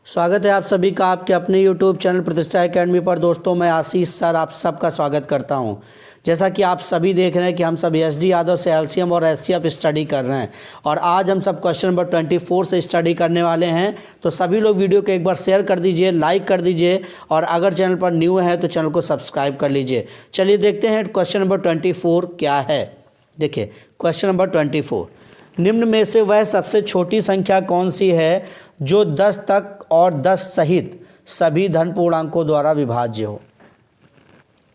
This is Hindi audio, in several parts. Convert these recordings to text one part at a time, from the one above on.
स्वागत है आप सभी का आपके अपने YouTube चैनल प्रतिष्ठा एकेडमी पर। दोस्तों मैं आशीष सर आप सबका स्वागत करता हूं। जैसा कि आप सभी देख रहे हैं कि हम सब SD यादव से LCM और SCF स्टडी कर रहे हैं और आज हम सब क्वेश्चन नंबर 24 से स्टडी करने वाले हैं। तो सभी लोग वीडियो को एक बार शेयर कर दीजिए, लाइक कर दीजिए और अगर चैनल पर न्यू है तो चैनल को सब्सक्राइब कर लीजिए। चलिए देखते हैं क्वेश्चन नंबर 24 क्या है। देखिए क्वेश्चन नंबर 24, निम्न में से वह सबसे छोटी संख्या कौन सी है जो 10 तक और 10 सहित सभी धन पूर्णांकों द्वारा विभाज्य हो।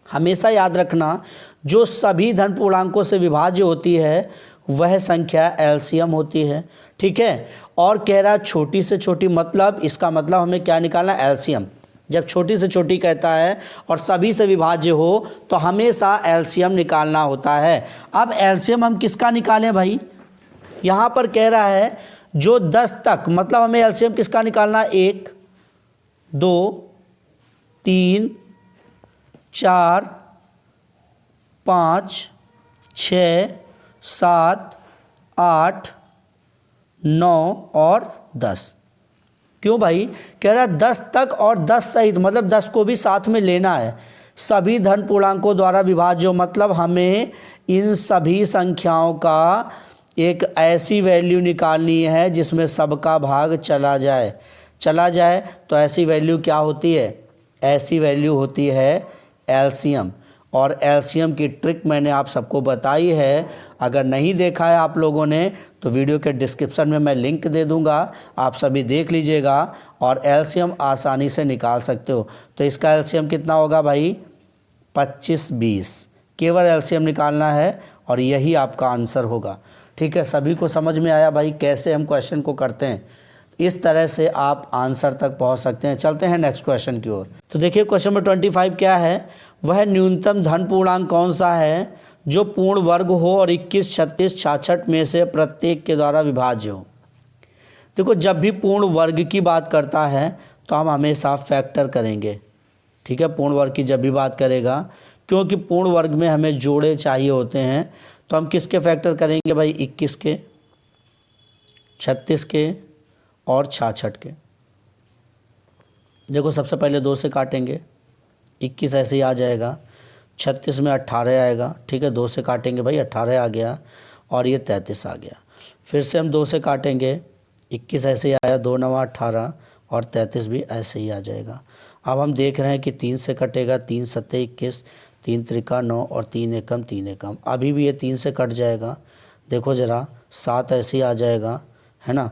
हमेशा याद रखना जो सभी धन पूर्णांकों से विभाज्य होती है वह संख्या एलसीएम होती है। ठीक है, और कह रहा छोटी से छोटी, मतलब इसका मतलब हमें क्या निकालना, एलसीएम। जब छोटी से छोटी कहता है और सभी से विभाज्य हो तो हमेशा एलसीएम निकालना होता है। अब एलसीएम हम किसका निकालें भाई, यहाँ पर कह रहा है जो 10 तक, मतलब हमें एलसीएम किसका निकालना, 1 2 3 4 5 6 7 8 9 और 10। क्यों भाई, कह रहा है 10 तक और 10 सहित, मतलब 10 को भी साथ में लेना है, सभी धन पूर्णांकों द्वारा विभाज्य, मतलब हमें इन सभी संख्याओं का एक ऐसी वैल्यू निकालनी है जिसमें सबका भाग चला जाए तो ऐसी वैल्यू क्या होती है, ऐसी वैल्यू होती है एलसीएम। और एलसीएम की ट्रिक मैंने आप सबको बताई है, अगर नहीं देखा है आप लोगों ने तो वीडियो के डिस्क्रिप्शन में मैं लिंक दे दूंगा, आप सभी देख लीजिएगा और एलसीएम आसानी से निकाल सकते हो। तो इसका एलसीएम कितना होगा भाई, 25 20, केवल एलसीएम निकालना है और यही आपका आंसर होगा। ठीक है, सभी को समझ में आया भाई कैसे हम क्वेश्चन को करते हैं। इस तरह से आप आंसर तक पहुंच सकते हैं। चलते हैं नेक्स्ट क्वेश्चन की ओर। तो देखिए क्वेश्चन नंबर 25 क्या है, वह न्यूनतम धन पूर्णांक कौन सा है जो पूर्ण वर्ग हो और 21 36 66 में से प्रत्येक के द्वारा विभाज्य हो। देखो जब भी पूर्ण वर्ग की बात करता है तो हम हमेशा फैक्टर करेंगे। ठीक है, पूर्ण वर्ग की जब भी बात करेगा, क्योंकि पूर्ण वर्ग में हमें जोड़े चाहिए होते हैं, तो हम किसके फैक्टर करेंगे भाई, 21 के, 36 के और 66 के। देखो सबसे पहले 2 से काटेंगे, 21 ऐसे ही आ जाएगा, 36 में 18 आएगा। ठीक है, 2 से काटेंगे भाई, 18 आ गया और ये 33 आ गया। फिर से हम 2 से काटेंगे, 21 ऐसे ही आया, 2 9 18 और 33 भी ऐसे ही आ जाएगा। अब हम देख रहे हैं कि 3 से कटेगा, 3 7 21, 3 त्रिका 9 और 3 एकम 3 एकम, अभी भी ये 3 से कट जाएगा। देखो ज़रा 7 ऐसे ही आ जाएगा, है ना,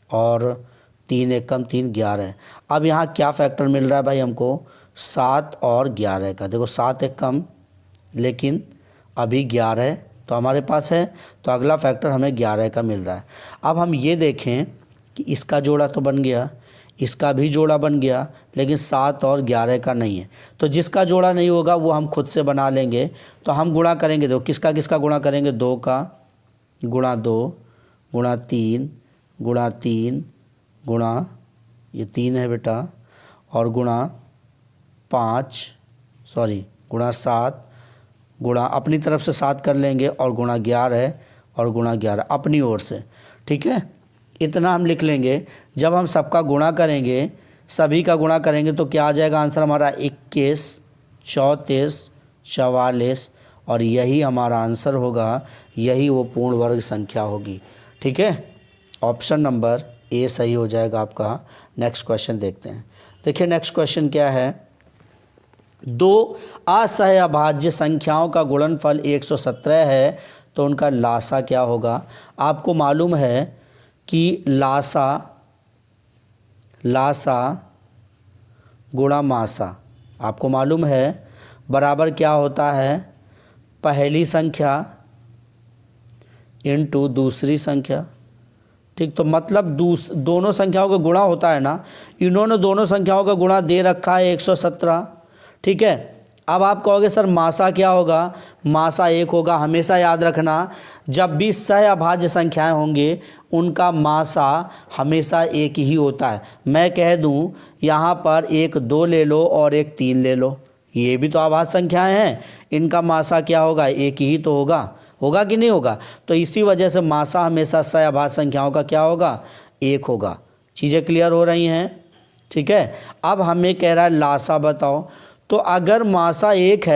और 3 एकम 3 11। अब यहाँ क्या फैक्टर मिल रहा है भाई हमको, 7 और 11 का। देखो 7 एक कम, लेकिन अभी 11 तो हमारे पास है, तो अगला फैक्टर हमें 11 का मिल रहा है। अब हम ये देखें कि इसका जोड़ा तो बन गया, इसका भी जोड़ा बन गया, लेकिन 7 और 11 का नहीं है। तो जिसका जोड़ा नहीं होगा वो हम खुद से बना लेंगे। तो हम गुणा करेंगे, देखो किसका किसका गुणा करेंगे, 2 का गुणा 2 गुणा 3 गुणा 3 गुणा, ये 3 है बेटा, और गुणा 7 गुणा अपनी तरफ से 7 कर लेंगे और गुणा 11 और गुणा 11 अपनी ओर से। ठीक है, इतना हम लिख लेंगे। जब हम सबका गुणा करेंगे, सभी का गुणा करेंगे तो क्या आ जाएगा आंसर हमारा, 21 34 44, और यही हमारा आंसर होगा, यही वो पूर्ण वर्ग संख्या होगी। ठीक है, ऑप्शन नंबर ए सही हो जाएगा आपका। नेक्स्ट क्वेश्चन देखते हैं। देखिए नेक्स्ट क्वेश्चन क्या है, 2 असहभाज्य संख्याओं का गुणनफल 117 है तो उनका लासा क्या होगा। आपको मालूम है कि लासा गुणा मासा, आपको मालूम है बराबर क्या होता है, पहली संख्या इनटू दूसरी संख्या। ठीक, तो मतलब दोनों संख्याओं का गुणा होता है ना, इन्होंने दोनों संख्याओं का गुणा दे रखा है 117। ठीक है, अब आप कहोगे सर मासा क्या होगा, मासा 1 होगा। हमेशा याद रखना जब भी सहअभाज्य संख्याएं होंगे उनका मासा हमेशा 1 ही होता है। मैं कह दूं यहाँ पर 1 2 ले लो और 1 3 ले लो, ये भी तो अभाज्य संख्याएं हैं, इनका मासा क्या होगा, 1 ही तो होगा कि नहीं होगा। तो इसी वजह से मासा हमेशा सहअभाज्य संख्याओं का क्या होगा, 1 होगा। चीज़ें क्लियर हो रही हैं। ठीक है। अब हमें कह रहा है लासा बताओ, तो अगर मासा एक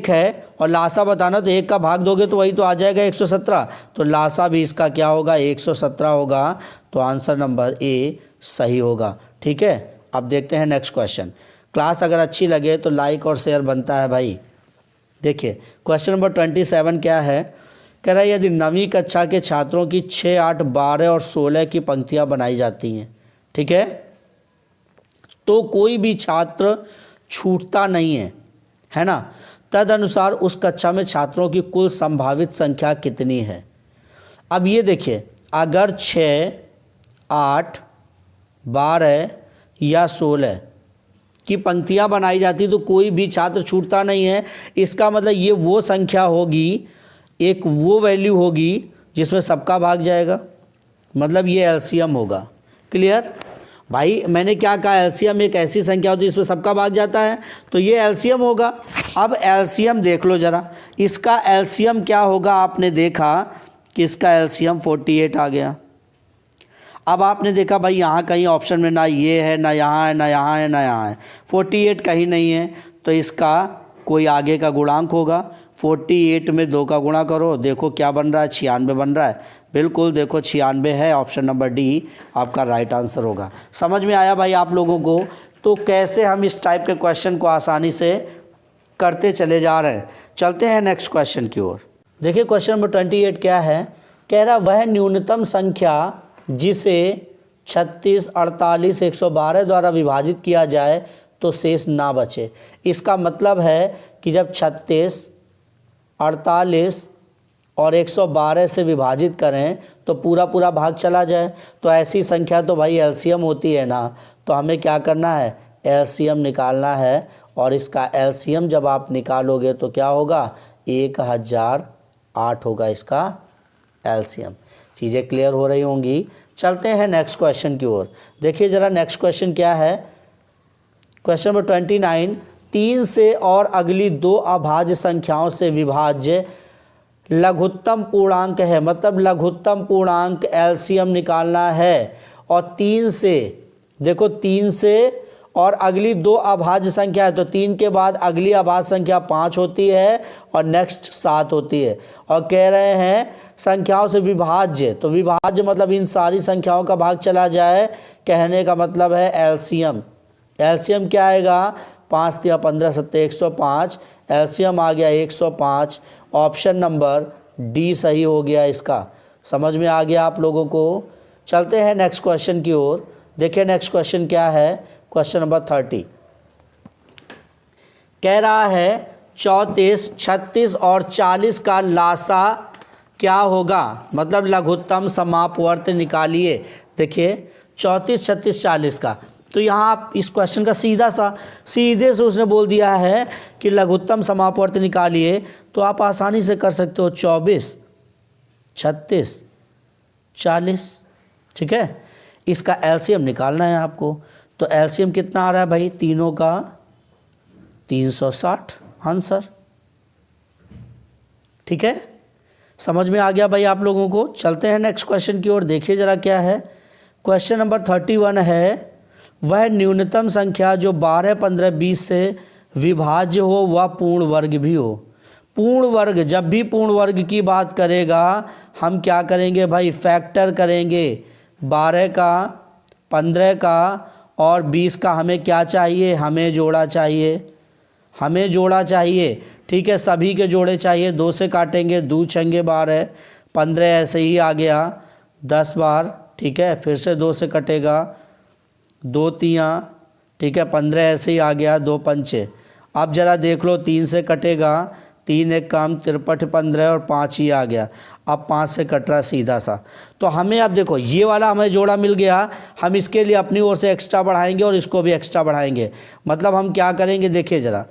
है और लासा बताना, तो एक का भाग दोगे तो वही तो आ जाएगा 117, तो लासा भी इसका क्या होगा 117 होगा, तो आंसर नंबर ए सही होगा। ठीक है, अब देखते हैं नेक्स्ट क्वेश्चन। क्लास अगर अच्छी लगे तो लाइक और शेयर बनता है भाई। देखिए क्वेश्चन नंबर 27 क्या है, कह रहा है यदि 9वीं कक्षा के छात्रों की 6, 8, 12 और 16 की पंक्तियां बनाई जाती हैं, ठीक है, तो कोई भी छात्र छूटता नहीं है ना। तदनुसार उस कक्षा में छात्रों की कुल संभावित संख्या कितनी है। अब ये देखिए, अगर 6, 8, 12 या 16 की पंक्तियां बनाई जाती तो कोई भी छात्र छूटता नहीं है। इसका मतलब ये वो संख्या होगी, एक वो वैल्यू होगी जिसमें सबका भाग जाएगा, मतलब ये एलसीएम होगा। क्लियर भाई, मैंने क्या कहा, एलसीएम एक ऐसी संख्या होती है जिसमें सबका भाग जाता है, तो ये एलसीएम होगा। अब एलसीएम देख लो ज़रा, इसका एलसीएम क्या होगा। आपने देखा कि इसका एलसीएम 48 आ गया। अब आपने देखा भाई यहाँ कहीं ऑप्शन में ना ये है, ना यहाँ है, ना यहाँ है, ना यहाँ है, 48 कहीं नहीं है, तो इसका कोई आगे का गुणांक होगा। 48 में 2 का गुणा करो, देखो क्या बन रहा है, 96 बन रहा है। बिल्कुल देखो 96 है, ऑप्शन नंबर डी आपका राइट आंसर होगा। समझ में आया भाई आप लोगों को, तो कैसे हम इस टाइप के क्वेश्चन को आसानी से करते चले जा रहे हैं। चलते हैं नेक्स्ट क्वेश्चन की ओर। देखिए क्वेश्चन नंबर 28 क्या है, कह रहा वह न्यूनतम संख्या जिसे 36, 48, 112 द्वारा विभाजित किया जाए तो शेष ना बचे। इसका मतलब है कि जब 36, 48 और 112 से विभाजित करें तो पूरा पूरा भाग चला जाए, तो ऐसी संख्या तो भाई एलसीएम होती है ना। तो हमें क्या करना है, एलसीएम निकालना है, और इसका एलसीएम जब आप निकालोगे तो क्या होगा, 1008 होगा इसका एलसीएम। चीज़ें क्लियर हो रही होंगी। चलते हैं नेक्स्ट क्वेश्चन की ओर। देखिए ज़रा नेक्स्ट क्वेश्चन क्या है, क्वेश्चन नंबर 29, 3 से और अगली 2 अभाज्य संख्याओं से विभाज्य लघुत्तम पूर्णांक है, मतलब लघुत्तम पूर्णांक एलसीएम निकालना है। और 3 से, देखो 3 से और अगली 2 अभाज्य संख्या है, तो 3 के बाद अगली अभाज्य संख्या 5 होती है और नेक्स्ट 7 होती है। और कह रहे हैं संख्याओं से विभाज्य, तो विभाज्य मतलब इन सारी संख्याओं का भाग चला जाए, कहने का मतलब है एलसीएम। एलसीएम क्या आएगा, 5 × 15 = 105, एलसीएम आ गया 105। ऑप्शन नंबर डी सही हो गया इसका। समझ में आ गया आप लोगों को। चलते हैं नेक्स्ट क्वेश्चन की ओर। देखिए नेक्स्ट क्वेश्चन क्या है, क्वेश्चन नंबर 30 कह रहा है 34, 36 और 40 का लासा क्या होगा, मतलब लघुत्तम समापवर्त निकालिए। देखिए 34, 36, 40 का, तो यहाँ आप इस क्वेश्चन का सीधे से उसने बोल दिया है कि लघुत्तम समापवर्त निकालिए, तो आप आसानी से कर सकते हो 24, 36, 40। ठीक है, इसका एलसीएम निकालना है आपको, तो एलसीएम कितना आ रहा है भाई, तीनों का 360 आंसर। ठीक है, समझ में आ गया भाई आप लोगों को। चलते हैं नेक्स्ट क्वेश्चन की ओर। देखिए ज़रा क्या है, क्वेश्चन नंबर 31 है, वह न्यूनतम संख्या जो 12, 15, 20 से विभाज्य हो वह पूर्ण वर्ग भी हो। पूर्ण वर्ग, जब भी पूर्ण वर्ग की बात करेगा हम क्या करेंगे भाई, फैक्टर करेंगे। 12 का, 15 का और 20 का हमें क्या चाहिए, हमें जोड़ा चाहिए। ठीक है, सभी के जोड़े चाहिए। 2 से काटेंगे, 2 छंगे 12, 15 ऐसे ही आ गया 10 बार। ठीक है, फिर से 2 से कटेगा, 2 तियाँ, ठीक है, 15 ऐसे ही आ गया, 2 पंचे। अब ज़रा देख लो, 3 से कटेगा, 3 एक काम 53, 15 और 5 ही आ गया। अब 5 से कट रहा सीधा सा। तो हमें अब देखो ये वाला हमें जोड़ा मिल गया, हम इसके लिए अपनी ओर से एक्स्ट्रा बढ़ाएंगे और इसको भी एक्स्ट्रा बढ़ाएंगे। मतलब हम क्या करेंगे, देखिए ज़रा,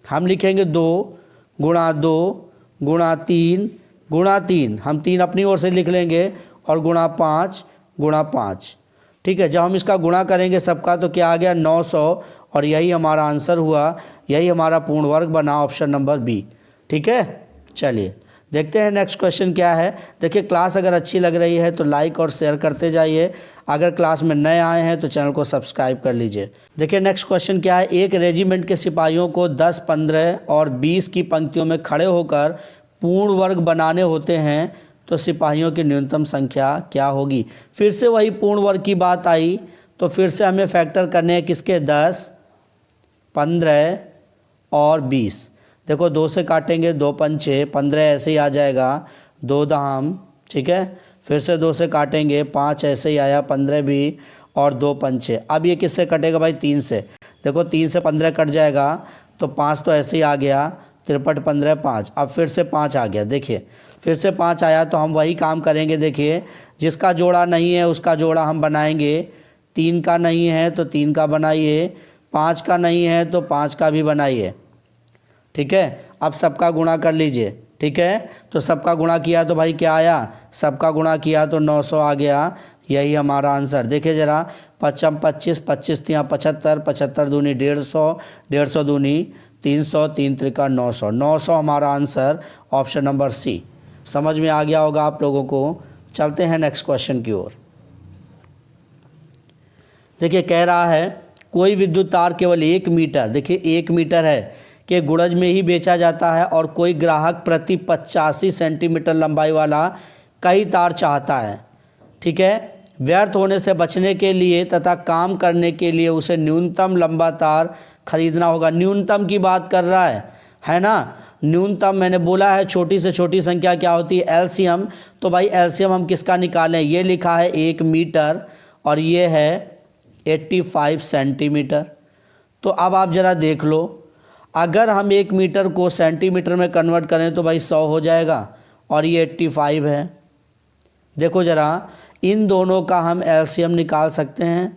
हम लिखेंगे 2 × 2 × 3 × 3, हम 3 अपनी ओर से लिख लेंगे, और × 5 × 5। ठीक है, जब हम इसका गुणा करेंगे सबका तो क्या आ गया, 900, और यही हमारा आंसर हुआ, यही हमारा पूर्ण वर्ग बना, ऑप्शन नंबर बी। ठीक है, चलिए देखते हैं नेक्स्ट क्वेश्चन क्या है। देखिए क्लास अगर अच्छी लग रही है तो लाइक और शेयर करते जाइए। अगर क्लास में नए आए हैं तो चैनल को सब्सक्राइब कर लीजिए। देखिए नेक्स्ट क्वेश्चन क्या है। एक रेजिमेंट के सिपाहियों को 10, 15 और 20 की पंक्तियों में खड़े होकर पूर्ण वर्ग बनाने होते हैं तो सिपाहियों की न्यूनतम संख्या क्या होगी। फिर से वही पूर्ण वर्ग की बात आई, तो फिर से हमें फैक्टर करने हैं किसके, 10, 15 और 20। देखो 2 से काटेंगे, 2 पंचे 15 ऐसे ही आ जाएगा, 2 दाम, ठीक है। फिर से 2 से काटेंगे, 5 ऐसे ही आया, 15 भी, और 2 पंचे। अब ये किससे कटेगा भाई, 3 से। देखो 3 से 15 कट जाएगा, तो 5 तो ऐसे ही आ गया, 53, 15, 5। अब फिर से 5 आ गया, देखिए फिर से 5 आया, तो हम वही काम करेंगे। देखिए जिसका जोड़ा नहीं है उसका जोड़ा हम बनाएंगे। 3 का नहीं है तो 3 का बनाइए, 5 का नहीं है तो 5 का भी बनाइए, ठीक है। अब सबका गुणा कर लीजिए, ठीक है। तो सबका गुणा किया तो भाई क्या आया, सबका गुणा किया तो 900 आ गया। यही हमारा आंसर। देखिए ज़रा, 5 25, 25 तिया 75, 75 दूनी 150, 150 दूनी 300, 3 त्रिका 900, 900 हमारा आंसर ऑप्शन नंबर सी। समझ में आ गया होगा आप लोगों को। चलते हैं नेक्स्ट क्वेश्चन की ओर। देखिए कह रहा है कोई विद्युत तार केवल 1 मीटर, देखिए 1 मीटर है, के गुणज में ही बेचा जाता है और कोई ग्राहक प्रति 85 सेंटीमीटर लंबाई वाला कई तार चाहता है, ठीक है। व्यर्थ होने से बचने के लिए तथा काम करने के लिए उसे न्यूनतम लंबा तार खरीदना होगा। न्यूनतम की बात कर रहा है ना। न्यूनतम मैंने बोला है छोटी से छोटी संख्या क्या होती है, एलसीएम। तो भाई एलसीएम हम किसका निकालें, ये लिखा है 1 मीटर और ये है 85 सेंटीमीटर। तो अब आप ज़रा देख लो, अगर हम 1 मीटर को सेंटीमीटर में कन्वर्ट करें तो भाई 100 हो जाएगा और ये 85 है। देखो ज़रा, इन दोनों का हम एलसीएम निकाल सकते हैं।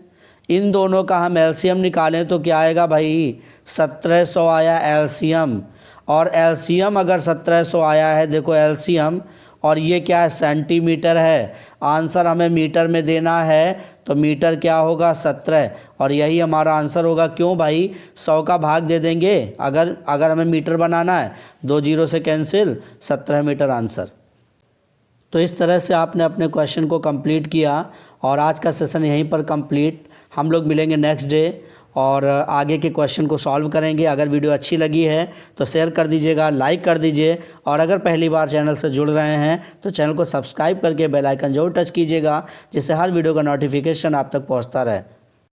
इन दोनों का हम एलसीएम निकालें तो क्या आएगा भाई, 1700 आया एलसीएम। और एलसीएम अगर 1700 आया है, देखो एलसीएम, और ये क्या है, सेंटीमीटर है। आंसर हमें मीटर में देना है, तो मीटर क्या होगा, 17, और यही हमारा आंसर होगा। क्यों भाई, 100 का भाग दे देंगे अगर हमें मीटर बनाना है, 2 जीरो से कैंसिल, 17 मीटर आंसर। तो इस तरह से आपने अपने क्वेश्चन को कंप्लीट किया और आज का सेशन यहीं पर कंप्लीट। हम लोग मिलेंगे नेक्स्ट डे और आगे के क्वेश्चन को सॉल्व करेंगे। अगर वीडियो अच्छी लगी है तो शेयर कर दीजिएगा, लाइक कर दीजिए, और अगर पहली बार चैनल से जुड़ रहे हैं तो चैनल को सब्सक्राइब करके बेल आइकन जरूर टच कीजिएगा, जिससे हर वीडियो का नोटिफिकेशन आप तक पहुंचता रहे।